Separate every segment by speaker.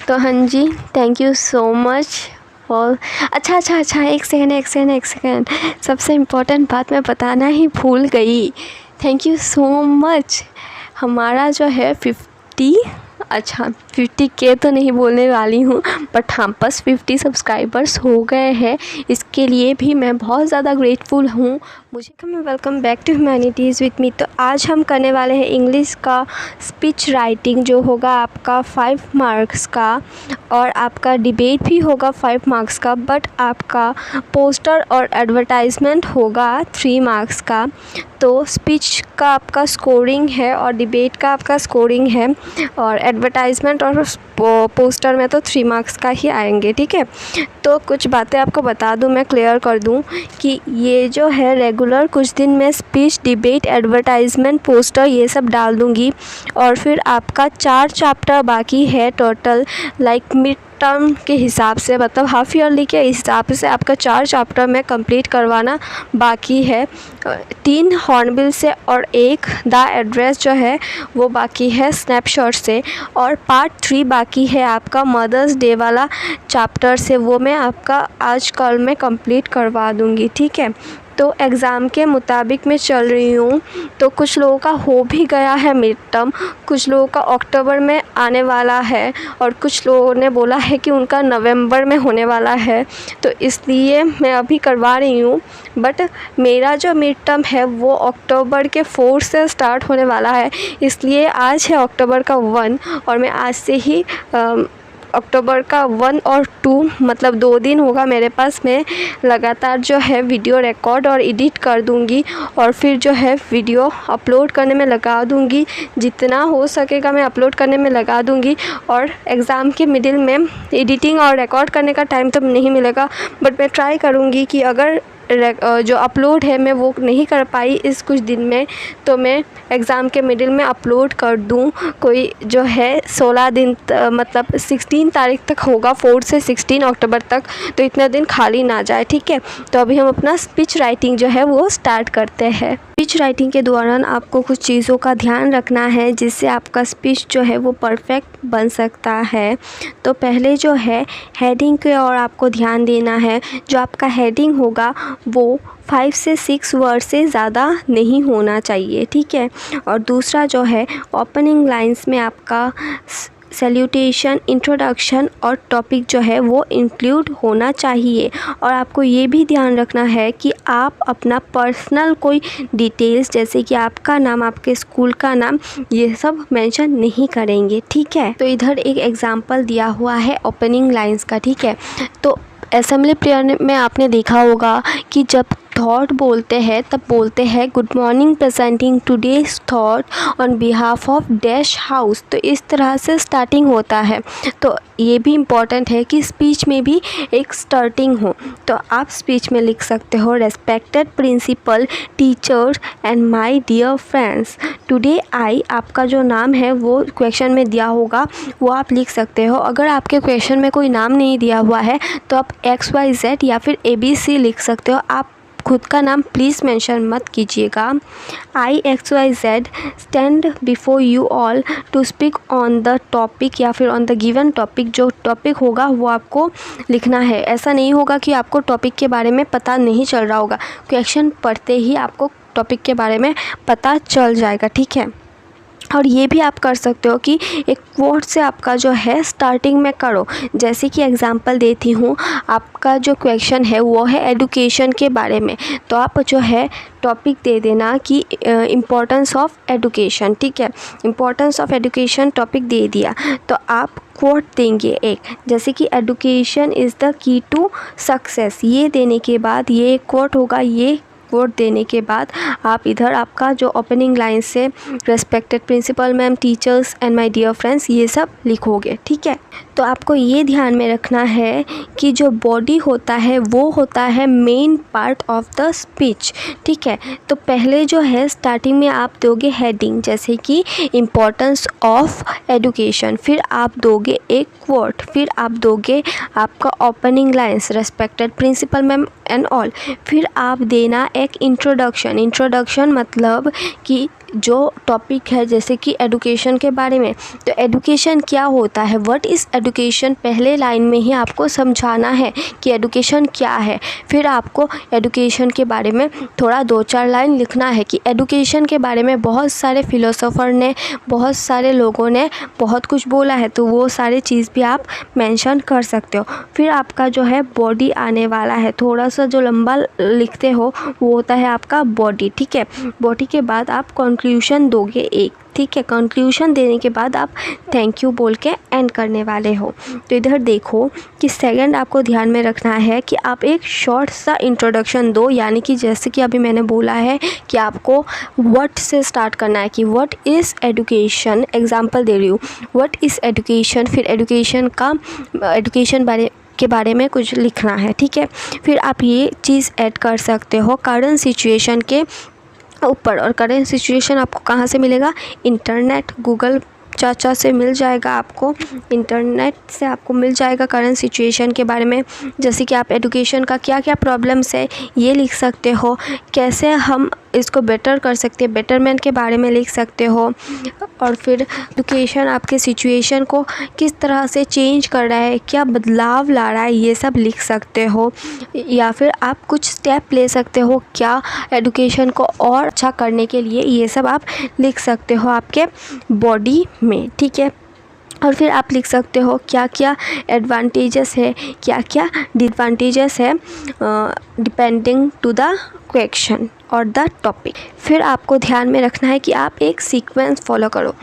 Speaker 1: तो हाँ जी, thank you so much for. अच्छा, एक सेकेंड, सबसे इम्पोर्टेंट बात मैं बताना ही भूल गई। Thank you so much. हमारा जो है 50K तो नहीं बोलने वाली हूँ, बट हाँ, बस 50 सब्सक्राइबर्स हो गए हैं। इसके लिए भी मैं बहुत ज़्यादा ग्रेटफुल हूँ। Welcome back to humanities with me. तो आज हम करने वाले हैं इंग्लिश का स्पीच राइटिंग, जो होगा आपका 5 मार्क्स का, और आपका डिबेट भी होगा 5 मार्क्स का, बट आपका पोस्टर और एडवर्टाइजमेंट होगा 3 मार्क्स का। तो स्पीच का आपका स्कोरिंग है और डिबेट का आपका स्कोरिंग है, और एडवर्टाइजमेंट और पोस्टर में तो 3 मार्क्स का ही आएंगे। ठीक है, तो कुछ बातें आपको बता दूं, मैं क्लियर कर दूं कि ये जो है रेगुलर कुछ दिन में स्पीच, डिबेट, एडवर्टाइजमेंट, पोस्टर ये सब डाल दूंगी। और फिर आपका 4 चैप्टर बाकी है टोटल, लाइक मिड टर्म के हिसाब से, मतलब हाफ ईयरली के हिसाब से आपका 4 चैप्टर में कंप्लीट करवाना बाकी है। 3 हॉर्नबिल से और 1 द एड्रेस जो है वो बाकी है स्नैपशॉट से, और पार्ट 3 बाकी है आपका मदर्स डे वाला चैप्टर से, वो मैं आपका आज कल में कंप्लीट करवा दूँगी। ठीक है, तो एग्ज़ाम के मुताबिक मैं चल रही हूँ। तो कुछ लोगों का हो भी गया है मिड टर्म, कुछ लोगों का अक्टूबर में आने वाला है, और कुछ लोगों ने बोला है कि उनका नवंबर में होने वाला है। तो इसलिए मैं अभी करवा रही हूँ, बट मेरा जो मिड टर्म है वो अक्टूबर के 4 से स्टार्ट होने वाला है। इसलिए आज है अक्टूबर का 1, और मैं आज से ही अक्टूबर का 1 और 2, मतलब 2 दिन होगा मेरे पास, मैं लगातार जो है वीडियो रिकॉर्ड और एडिट कर दूंगी, और फिर जो है वीडियो अपलोड करने में लगा दूंगी। जितना हो सकेगा मैं अपलोड करने में लगा दूंगी। और एग्ज़ाम के मिडिल में एडिटिंग और रिकॉर्ड करने का टाइम तो नहीं मिलेगा, बट मैं ट्राई करूँगी कि अगर जो अपलोड है मैं वो नहीं कर पाई इस कुछ दिन में, तो मैं एग्ज़ाम के मिडिल में अपलोड कर दूं। कोई जो है 16 दिन मतलब 16 तारीख तक होगा, 4 से 16 अक्टूबर तक, तो इतना दिन खाली ना जाए। ठीक है, तो अभी हम अपना स्पीच राइटिंग जो है वो स्टार्ट करते हैं। स्पीच राइटिंग के दौरान आपको कुछ चीज़ों का ध्यान रखना है जिससे आपका स्पीच जो है वो परफेक्ट बन सकता है। तो पहले जो है हेडिंग के और आपको ध्यान देना है। जो आपका हेडिंग होगा वो 5 से 6 वर्ड से ज़्यादा नहीं होना चाहिए। ठीक है, और दूसरा जो है ओपनिंग लाइंस में आपका सैल्यूटेशन, इंट्रोडक्शन और टॉपिक जो है वो इंक्लूड होना चाहिए। और आपको ये भी ध्यान रखना है कि आप अपना पर्सनल कोई डिटेल्स, जैसे कि आपका नाम, आपके स्कूल का नाम, ये सब मेंशन नहीं करेंगे। ठीक है, तो इधर एक एग्जांपल दिया हुआ है ओपनिंग लाइंस का। ठीक है, तो असेंबली प्रेयर में आपने देखा होगा कि जब थॉट बोलते हैं तब बोलते हैं good morning, presenting today's thought on behalf of dash house. तो इस तरह से स्टार्टिंग होता है। तो ये भी इम्पॉर्टेंट है कि स्पीच में भी एक स्टार्टिंग हो। तो आप स्पीच में लिख सकते हो respected principal, teachers and my dear friends, today I, आपका जो नाम है वो क्वेश्चन में दिया होगा वो आप लिख सकते हो। अगर आपके क्वेश्चन में कोई नाम नहीं दिया हुआ है तो आप XYZ या फिर ABC लिख सकते हो। आप खुद का नाम प्लीज़ मेंशन मत कीजिएगा। I XYZ stand before you all to speak on the topic, या फिर ऑन द गिवन टॉपिक। जो टॉपिक होगा वो आपको लिखना है। ऐसा नहीं होगा कि आपको टॉपिक के बारे में पता नहीं चल रहा होगा, क्वेश्चन पढ़ते ही आपको टॉपिक के बारे में पता चल जाएगा। ठीक है, और ये भी आप कर सकते हो कि एक कोट से आपका जो है स्टार्टिंग में करो। जैसे कि एग्जांपल देती हूँ, आपका जो क्वेश्चन है वो है एडुकेशन के बारे में, तो आप जो है टॉपिक दे देना कि इम्पोर्टेंस ऑफ एडुकेशन। ठीक है, इम्पोर्टेंस ऑफ एडुकेशन टॉपिक दे दिया, तो आप कोट देंगे एक, जैसे कि education is the key to success. ये देने के बाद ये एक कोट होगा। ये कोट देने के बाद आप इधर आपका जो ओपनिंग लाइन से respected principal ma'am, teachers and my dear friends, ये सब लिखोगे। ठीक है, तो आपको ये ध्यान में रखना है कि जो बॉडी होता है वो होता है main part of the speech. ठीक है, तो पहले जो है स्टार्टिंग में आप दोगे हेडिंग, जैसे कि इम्पोर्टेंस ऑफ एडुकेशन, फिर आप दोगे एक कोट, फिर आप दोगे आपका opening lines respected principal ma'am and all, फिर आप देना एक इंट्रोडक्शन। इंट्रोडक्शन मतलब कि जो टॉपिक है जैसे कि एडुकेशन के बारे में, तो एडुकेशन क्या होता है, व्हाट इज़ एडुकेशन, पहले लाइन में ही आपको समझाना है कि एडुकेशन क्या है। फिर आपको एडुकेशन के बारे में थोड़ा 2-4 लाइन लिखना है कि एडुकेशन के बारे में बहुत सारे फिलोसोफर ने, बहुत सारे लोगों ने बहुत कुछ बोला है, तो वो सारी चीज़ भी आप मेंशन कर सकते हो। फिर आपका जो है बॉडी आने वाला है, थोड़ा सा जो लंबा लिखते हो वो होता है आपका बॉडी, ठीक है। बॉडी के बाद आप कंक्लूजन दोगे एक, ठीक है। कंक्लूजन देने के बाद आप थैंक यू बोल के एंड करने वाले हो। तो इधर देखो कि सेकंड आपको ध्यान में रखना है कि आप एक शॉर्ट सा इंट्रोडक्शन दो, यानी कि जैसे कि अभी मैंने बोला है कि आपको व्हाट से स्टार्ट करना है कि व्हाट इज़ एडुकेशन, एग्जांपल दे रही हूँ, व्हाट इज़ एडुकेशन, फिर एडुकेशन के बारे में कुछ लिखना है, ठीक है। फिर आप ये चीज़ ऐड कर सकते हो करंट सिचुएशन के ऊपर, और करंट सिचुएशन आपको कहाँ से मिलेगा, इंटरनेट, गूगल चाचा से मिल जाएगा आपको, इंटरनेट से आपको मिल जाएगा करंट सिचुएशन के बारे में। जैसे कि आप एडुकेशन का क्या क्या प्रॉब्लम्स है ये लिख सकते हो, कैसे हम इसको बेटर कर सकते हैं, बेटरमेंट के बारे में लिख सकते हो, और फिर एडुकेशन आपके सिचुएशन को किस तरह से चेंज कर रहा है, क्या बदलाव ला रहा है, ये सब लिख सकते हो। या फिर आप कुछ स्टेप ले सकते हो क्या एडुकेशन को और अच्छा करने के लिए, ये सब आप लिख सकते हो आपके बॉडी में, ठीक है। और फिर आप लिख सकते हो क्या क्या एडवांटेजेस है, क्या क्या डिसएडवांटेजेस है, डिपेंडिंग टू द क्वेश्चन और द टॉपिक। फिर आपको ध्यान में रखना है कि आप एक सीक्वेंस फॉलो करो।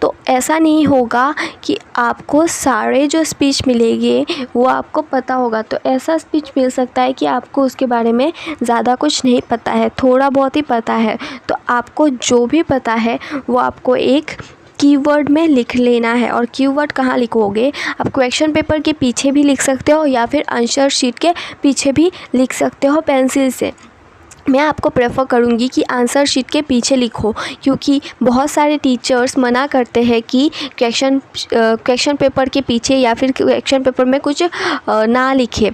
Speaker 1: तो ऐसा नहीं होगा कि आपको सारे जो स्पीच मिलेंगे वो आपको पता होगा, तो ऐसा स्पीच मिल सकता है कि आपको उसके बारे में ज़्यादा कुछ नहीं पता है, थोड़ा बहुत ही पता है। तो आपको जो भी पता है वो आपको एक कीवर्ड में लिख लेना है। और कीवर्ड कहाँ लिखोगे, आप क्वेश्चन पेपर के पीछे भी लिख सकते हो या फिर आंसर शीट के पीछे भी लिख सकते हो पेंसिल से। मैं आपको प्रेफर करूँगी कि आंसर शीट के पीछे लिखो, क्योंकि बहुत सारे टीचर्स मना करते हैं कि क्वेश्चन पेपर के पीछे या फिर क्वेश्चन पेपर में कुछ ना लिखे।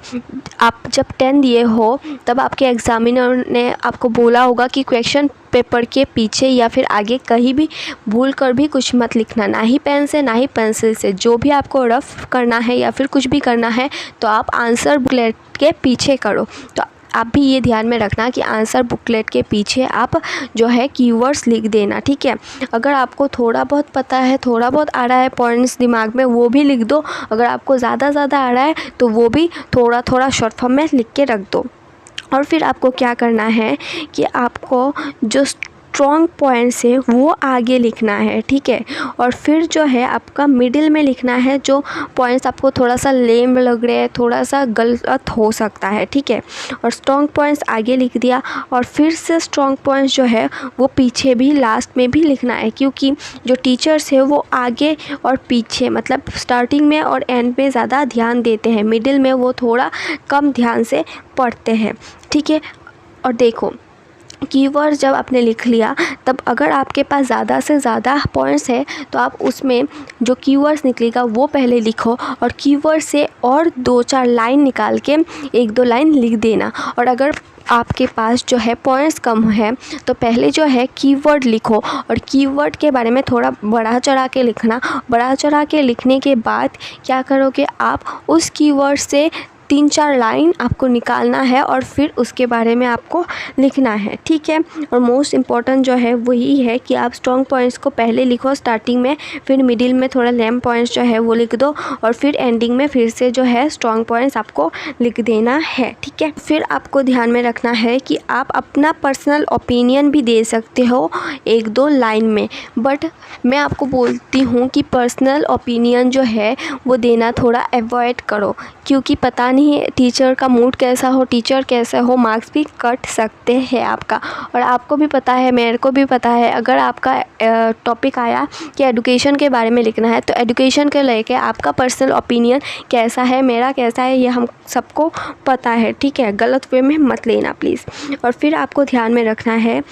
Speaker 1: आप जब 10 दिए हो तब आपके एग्जामिनर ने आपको बोला होगा कि क्वेश्चन पेपर के पीछे या फिर आगे कहीं भी भूल कर भी कुछ मत लिखना, ना ही पेन से ना ही पेंसिल से। जो भी आपको रफ करना है या फिर कुछ भी करना है तो आप आंसर बुकलेट के पीछे करो। तो आप भी ये ध्यान में रखना कि आंसर बुकलेट के पीछे आप जो है कीवर्ड्स लिख देना, ठीक है। अगर आपको थोड़ा बहुत पता है, थोड़ा बहुत आ रहा है पॉइंट्स दिमाग में, वो भी लिख दो। अगर आपको ज़्यादा आ रहा है तो वो भी थोड़ा थोड़ा शॉर्ट फॉर्म में लिख के रख दो। और फिर आपको क्या करना है कि आपको जो स्ट्रॉन्ग पॉइंट्स है वो आगे लिखना है, ठीक है। और फिर जो है आपका मिडिल में लिखना है जो पॉइंट्स आपको थोड़ा सा लेम लग रहे हैं, थोड़ा सा गलत हो सकता है, ठीक है। और स्ट्रॉन्ग पॉइंट्स आगे लिख दिया, और फिर से स्ट्रॉन्ग पॉइंट्स जो है वो पीछे भी लास्ट में भी लिखना है, क्योंकि जो टीचर्स है वो आगे और पीछे मतलब स्टार्टिंग में और एंड में ज़्यादा ध्यान देते हैं, मिडिल में वो थोड़ा कम ध्यान से पढ़ते हैं, ठीक है। और देखो कीवर्ड जब आपने लिख लिया तब अगर आपके पास ज़्यादा से ज़्यादा पॉइंट्स है तो आप उसमें जो कीवर्ड्स निकलेगा वो पहले लिखो, और कीवर्ड से और 2-4 लाइन निकाल के 1-2 लाइन लिख देना। और अगर आपके पास जो है पॉइंट्स कम है तो पहले जो है कीवर्ड लिखो, और कीवर्ड के बारे में थोड़ा बढ़ा चढ़ा के लिखना। बढ़ा चढ़ा के लिखने के बाद क्या करोगे, आप उस कीवर्ड से 3-4 लाइन आपको निकालना है और फिर उसके बारे में आपको लिखना है, ठीक है। और मोस्ट इम्पॉर्टेंट जो है वही है कि आप स्ट्रॉन्ग पॉइंट्स को पहले लिखो स्टार्टिंग में, फिर मिडिल में थोड़ा लेम पॉइंट्स जो है वो लिख दो, और फिर एंडिंग में फिर से जो है स्ट्रॉन्ग पॉइंट्स आपको लिख देना है, ठीक है। फिर आपको ध्यान में रखना है कि आप अपना पर्सनल ओपिनियन भी दे सकते हो 1-2 लाइन में, बट मैं आपको बोलती हूँ कि पर्सनल ओपिनियन जो है वो देना थोड़ा अवॉइड करो, क्योंकि पता नहीं टीचर का मूड कैसा हो, टीचर कैसा हो, मार्क्स भी कट सकते हैं आपका। और आपको भी पता है, मेरे को भी पता है, अगर आपका टॉपिक आया कि एडुकेशन के बारे में लिखना है तो एडुकेशन के लेके आपका पर्सनल ओपिनियन कैसा है, मेरा कैसा है, ये हम सबको पता है, ठीक है। गलत वे में मत लेना प्लीज़। और फिर आपको ध्यान में रखना है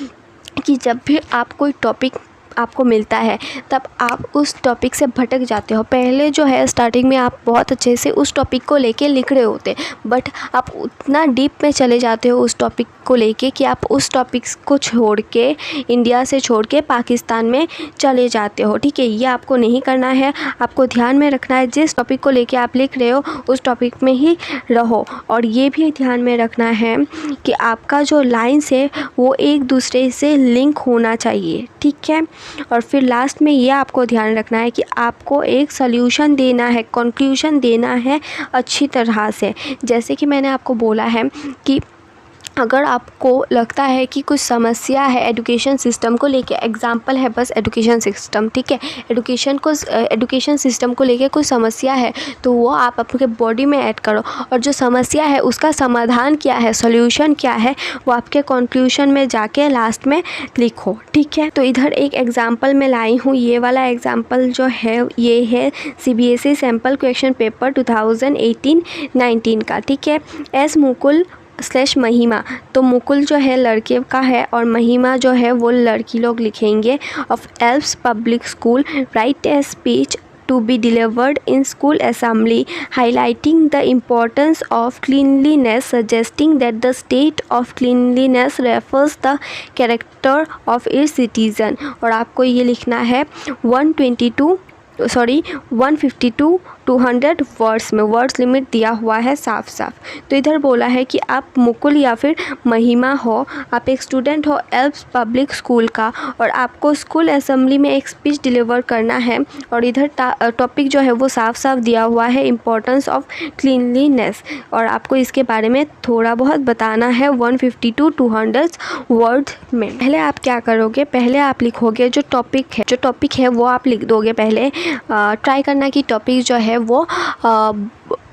Speaker 1: कि जब भी आप कोई टॉपिक आपको मिलता है तब आप उस टॉपिक से भटक जाते हो। पहले जो है स्टार्टिंग में आप बहुत अच्छे से उस टॉपिक को लेके लिख रहे होते, बट आप उतना डीप में चले जाते हो उस टॉपिक को लेके कि आप उस टॉपिक को छोड़ के, इंडिया से छोड़ के पाकिस्तान में चले जाते हो। ठीक है, ये आपको नहीं करना है। आपको ध्यान में रखना है जिस टॉपिक को लेके आप लिख रहे हो उस टॉपिक में ही रहो, और ये भी ध्यान में रखना है कि आपका जो लाइन्स है वो एक दूसरे से लिंक होना चाहिए। ठीक है, और फिर लास्ट में ये आपको ध्यान रखना है कि आपको एक सॉल्यूशन देना है, कंक्लूजन देना है अच्छी तरह से। जैसे कि मैंने आपको बोला है कि अगर आपको लगता है कि कुछ समस्या है एजुकेशन सिस्टम को लेके, एग्जाम्पल है बस एजुकेशन सिस्टम, ठीक है, एजुकेशन सिस्टम को लेके कुछ समस्या है तो वो आप अपने बॉडी में ऐड करो, और जो समस्या है उसका समाधान क्या है, सॉल्यूशन क्या है, वो आपके कंक्लूजन में जाके लास्ट में लिखो। ठीक है, तो इधर एक एग्जाम्पल मैं लाई हूँ। ये वाला एग्जाम्पल जो है ये है CBSE सैम्पल क्वेश्चन पेपर 2018-19 का। ठीक है, एस मुकुल / महिमा, तो मुकुल जो है लड़के का है और महिमा जो है वो लड़की लोग लिखेंगे। Of Alps public school right a speech to be delivered in school assembly highlighting the importance of cleanliness, suggesting that the state of cleanliness refers the character of its citizen। और आपको ये लिखना है 152 200 वर्ड्स में, words limit दिया हुआ है साफ साफ। तो इधर बोला है कि आप मुकुल या फिर महिमा हो, आप एक स्टूडेंट हो एल्प्स पब्लिक स्कूल का, और आपको स्कूल असेंबली में एक स्पीच डिलीवर करना है, और इधर टॉपिक जो है वो साफ साफ दिया हुआ है इम्पोर्टेंस ऑफ क्लीनलीनेस, और आपको इसके बारे में थोड़ा बहुत बताना है 152 200 वर्ड्स में। पहले आप क्या करोगे, पहले आप लिखोगे जो टॉपिक है वो आप लिख दोगे। पहले ट्राई करना कि टॉपिक जो है वो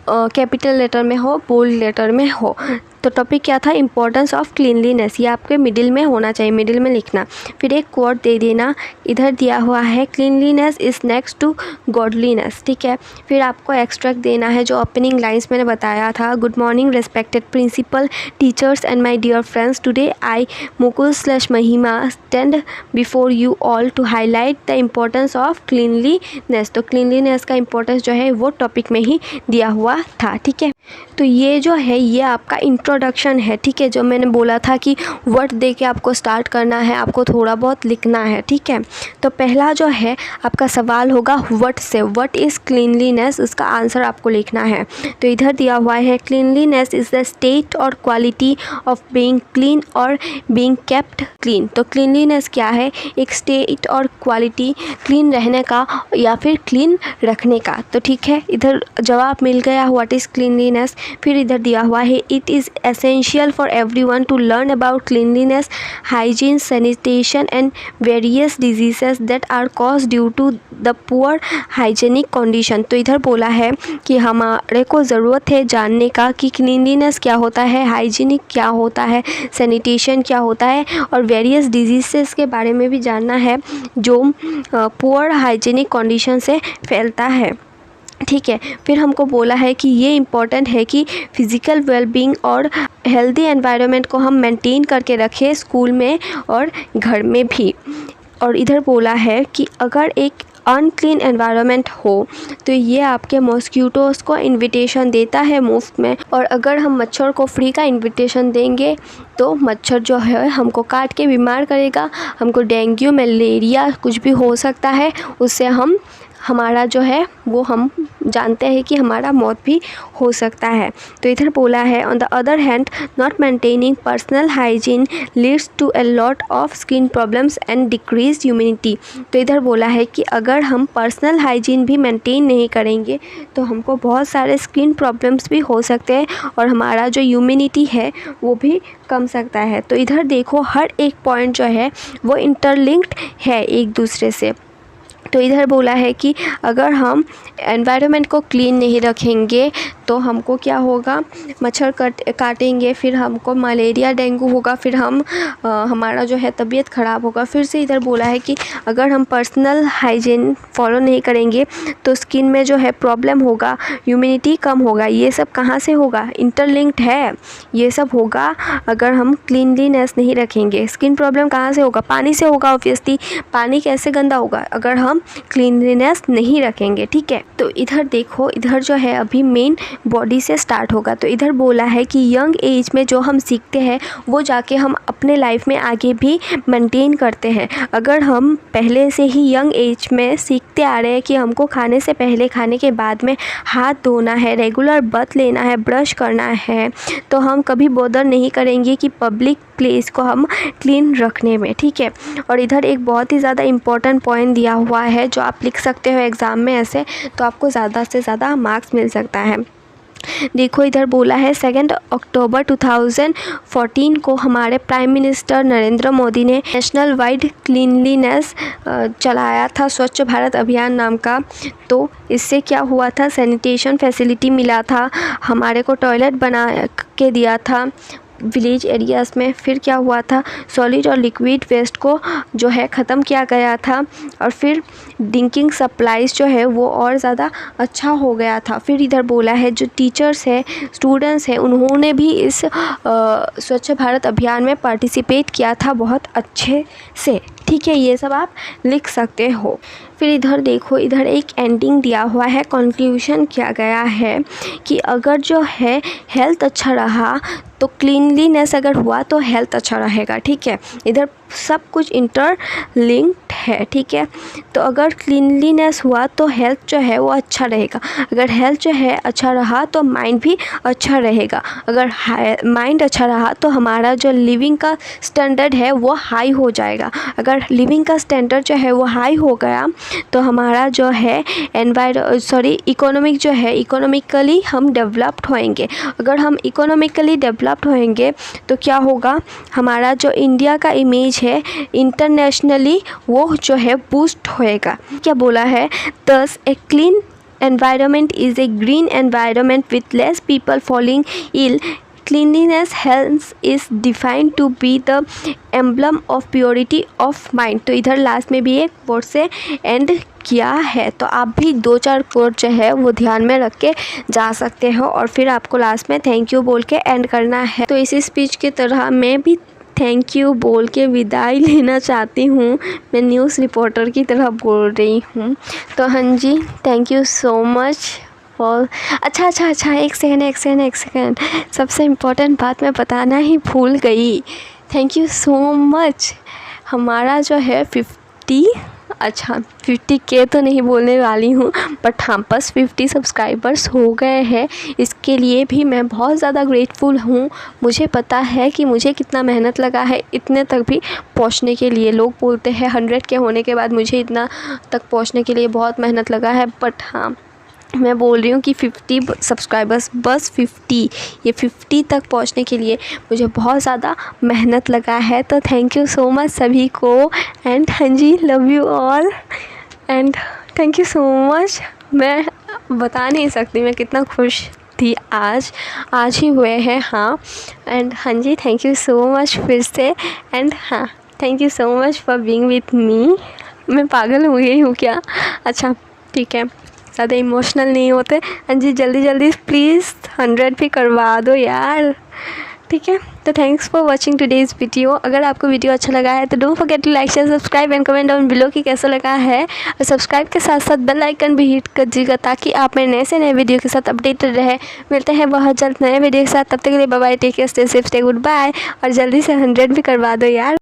Speaker 1: कैपिटल लेटर में हो, बोल्ड लेटर में हो। तो टॉपिक क्या था, इम्पोर्टेंस ऑफ क्लीनलीनेस, ये आपके मिडिल में होना चाहिए, मिडिल में लिखना। फिर एक कोट दे देना, इधर दिया हुआ है cleanliness is next to godliness. ठीक है, फिर आपको एक्सट्रैक्ट देना है जो ओपनिंग लाइंस मैंने बताया था। Good morning respected principal, teachers and my dear friends, today I Mukul / Mahima stand before you all to highlight the importance of cleanliness. तो क्लीनलीनेस का इम्पोर्टेंस जो है वो टॉपिक में ही दिया हुआ था। ठीक है, तो ये जो है ये आपका इंट्रोडक्शन है। ठीक है, जो मैंने बोला था कि वर्ड दे के आपको स्टार्ट करना है, आपको थोड़ा बहुत लिखना है। ठीक है, तो पहला जो है आपका सवाल होगा व्हाट से, व्हाट इज़ क्लीनलीनेस, उसका आंसर आपको लिखना है। तो इधर दिया हुआ है क्लीनलीनेस इज़ द स्टेट और क्वालिटी ऑफ बीइंग क्लीन और बीइंग केप्ट क्लीन। तो क्लीनलीनेस क्या है, एक स्टेट और क्वालिटी क्लीन रहने का या फिर क्लीन रखने का। तो ठीक है, इधर जवाब मिल गया व्हाट इज़ क्लीनलीनेस। फिर इधर दिया हुआ है it is essential for everyone to learn about cleanliness, hygiene, sanitation and various diseases that are cause due to the poor hygienic condition. तो इधर बोला है कि हमारे को ज़रूरत है जानने का कि क्लीनलीनेस क्या होता है, हाइजीनिक क्या होता है, सैनिटेशन क्या होता है, और वेरियस डिजीजेस के बारे में भी जानना है जो पुअर हाइजीनिक कंडीशन से फैलता है। ठीक है, फिर हमको बोला है कि ये इम्पॉर्टेंट है कि फ़िज़िकल वेलबींग और हेल्दी एनवायरनमेंट को हम मेंटेन करके रखें स्कूल में और घर में भी। और इधर बोला है कि अगर एक अनक्लीन एनवायरनमेंट हो तो ये आपके मॉस्किटोज़ को इनविटेशन देता है मुफ्त में, और अगर हम मच्छर को फ्री का इनविटेशन देंगे तो मच्छर जो है हमको काट के बीमार करेगा, हमको डेंगू, मलेरिया कुछ भी हो सकता है, उससे हमारा जो है वो हम जानते हैं कि हमारा मौत भी हो सकता है। तो इधर बोला है on the other hand not maintaining personal hygiene leads to a lot of skin problems and decrease immunity. तो इधर बोला है कि अगर हम पर्सनल हाइजीन भी मेंटेन नहीं करेंगे तो हमको बहुत सारे स्किन प्रॉब्लम्स भी हो सकते हैं और हमारा जो इम्यूनिटी है वो भी कम सकता है। तो इधर देखो हर एक पॉइंट जो है वो इंटरलिंक्ड है एक दूसरे से। तो इधर बोला है कि अगर हम एनवायरनमेंट को क्लीन नहीं रखेंगे तो हमको क्या होगा, मच्छर काटेंगे, फिर हमको मलेरिया डेंगू होगा, फिर हमारा जो है तबीयत ख़राब होगा। फिर से इधर बोला है कि अगर हम पर्सनल हाइजीन फॉलो नहीं करेंगे तो स्किन में जो है प्रॉब्लम होगा, ह्यूमिडिटी कम होगा। ये सब कहाँ से होगा, इंटरलिंक्ड है। ये सब होगा अगर हम क्लीनलीनेस नहीं रखेंगे। स्किन प्रॉब्लम कहाँ से होगा, पानी से होगा ऑब्वियसली। पानी कैसे गंदा होगा, अगर हम क्लीनलीनेस नहीं रखेंगे, ठीक है। तो इधर देखो, इधर जो है अभी मेन बॉडी से स्टार्ट होगा। तो इधर बोला है कि यंग एज में जो हम सीखते हैं वो जाके हम अपने लाइफ में आगे भी मेंटेन करते हैं। अगर हम पहले से ही यंग एज में सीखते आ रहे हैं कि हमको खाने से पहले, खाने के बाद में हाथ धोना है, रेगुलर बाथ लेना है, ब्रश करना है, तो हम कभी बॉदर नहीं करेंगे कि पब्लिक प्लेस को हम क्लीन रखने में, ठीक है। और इधर एक बहुत ही ज़्यादा इम्पॉर्टेंट पॉइंट दिया हुआ है जो आप लिख सकते हो एग्ज़ाम में ऐसे, तो आपको ज़्यादा से ज़्यादा मार्क्स मिल सकता है। देखो इधर बोला है 2 अक्टूबर 2014 को हमारे प्राइम मिनिस्टर नरेंद्र मोदी ने नेशनल वाइड क्लीनलीनेस चलाया था, स्वच्छ भारत अभियान नाम का। तो इससे क्या हुआ था, सैनिटेशन फैसिलिटी मिला था, हमारे को टॉयलेट बना के दिया था विलेज एरियाज़ में। फिर क्या हुआ था, सॉलिड और लिक्विड वेस्ट को जो है ख़त्म किया गया था, और फिर ड्रिंकिंग सप्लाईज जो है वो और ज़्यादा अच्छा हो गया था। फिर इधर बोला है जो टीचर्स है, स्टूडेंट्स हैं, उन्होंने भी इस स्वच्छ भारत अभियान में पार्टिसिपेट किया था बहुत अच्छे से, ठीक है। ये सब आप लिख सकते हो। फिर इधर देखो, इधर एक एंडिंग दिया हुआ है, कंक्लूजन किया गया है कि अगर जो है हेल्थ अच्छा रहा तो क्लीनलीनेस अगर हुआ तो हेल्थ अच्छा रहेगा, ठीक है। इधर सब कुछ इंटरलिंक्ड है, ठीक है। तो अगर क्लीनलीनेस हुआ तो हेल्थ जो है वो अच्छा रहेगा, अगर हेल्थ जो है अच्छा रहा तो माइंड भी अच्छा रहेगा, अगर माइंड अच्छा रहा तो हमारा जो लिविंग का स्टैंडर्ड है वो हाई हो जाएगा, अगर लिविंग का स्टैंडर्ड जो है वो हाई हो गया तो हमारा जो है इकोनॉमिक जो है, इकोनॉमिकली हम डेवलप्ड होएंगे। अगर हम इकोनॉमिकली डेवलप्ड होएंगे तो क्या होगा, हमारा जो इंडिया का इमेज है इंटरनेशनली वो जो है बूस्ट होएगा। क्या बोला है, दस a clean environment is a green environment with less people falling ill. Cleanliness health is defined to be the emblem of purity of mind. तो इधर लास्ट में भी एक वर्ड से एंड किया है, तो आप भी 2-4 कोड जो है वो ध्यान में रख के जा सकते हो, और फिर आपको लास्ट में थैंक यू बोल के एंड करना है। तो इसी स्पीच की तरह मैं भी थैंक यू बोल के विदाई लेना चाहती हूँ। मैं न्यूज़ रिपोर्टर की तरह बोल रही हूँ। तो हाँ जी, thank you so much for. अच्छा, एक सेकेंड, सबसे इम्पोर्टेंट बात मैं बताना ही भूल गई। Thank you so much. हमारा जो है 50K तो नहीं बोलने वाली हूँ, बट हाँ बस 50 सब्सक्राइबर्स हो गए हैं। इसके लिए भी मैं बहुत ज़्यादा ग्रेटफुल हूँ। मुझे पता है कि मुझे कितना मेहनत लगा है इतने तक भी पहुँचने के लिए। लोग बोलते हैं 100 के होने के बाद मुझे इतना तक पहुँचने के लिए बहुत मेहनत लगा है, बट हाँ मैं बोल रही हूँ कि 50 सब्सक्राइबर्स, बस 50 तक पहुँचने के लिए मुझे बहुत ज़्यादा मेहनत लगा है। तो थैंक यू सो मच सभी को, एंड हाँ जी, love you all and thank you so much. मैं बता नहीं सकती मैं कितना खुश थी आज ही हुए हैं, हाँ। एंड हाँ जी, थैंक यू सो मच फिर से, एंड हाँ thank you so much for being with me. मैं पागल हो गई हूँ क्या? अच्छा ठीक है, ज़्यादा इमोशनल नहीं होते। हाँ जी, जल्दी प्लीज़ 100 भी करवा दो यार, ठीक है। तो thanks for watching today's video. अगर आपको वीडियो अच्छा लगा है तो don't forget to like, share, subscribe and comment down below कि कैसा लगा है। और सब्सक्राइब के साथ साथ बेल आइकन भी हिट कर दीजिएगा ताकि आप मेरे नए से नए वीडियो के साथ अपडेटेड रहे। मिलते हैं बहुत जल्द नए वीडियो के साथ, तब तक के लिए bye bye, take care, stay safe, stay good bye. और जल्दी से 100 भी करवा दो यार।